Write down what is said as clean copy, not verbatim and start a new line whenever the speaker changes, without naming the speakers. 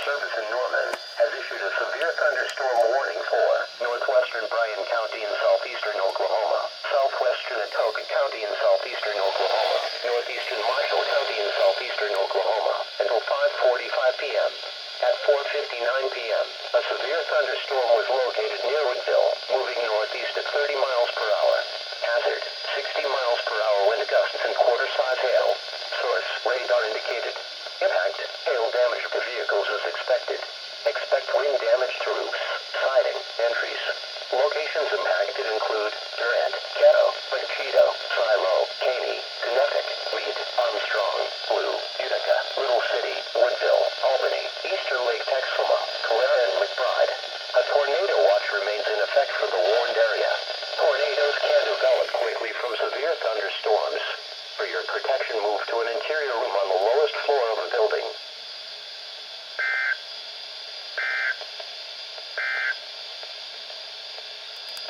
Service in Norman has issued a severe thunderstorm warning for northwestern Bryan County in southeastern Oklahoma, southwestern Atoka County in southeastern Oklahoma, northeastern Marshall County in southeastern Oklahoma, until 5:45 p.m. At 4:59 p.m., a severe thunderstorm was located near Woodville, moving northeast at 30 miles per hour. Hazard, 60 miles per hour wind gusts and quarter-size hail. Source, radar indicated. Impact, hail damage to vehicles is expected. Expect wind damage to roofs, siding, and trees. Locations impacted include Durant, Caddo, Machito, Silo, Caney, Kinetic, Meade, Armstrong, Blue, Utica, Little City, Woodville, Albany, Eastern Lake Texoma, Calera, and McBride. A tornado watch remains in effect for the warned area. Tornadoes can develop quickly from severe thunderstorms. For your protection, move to an interior room on the lowest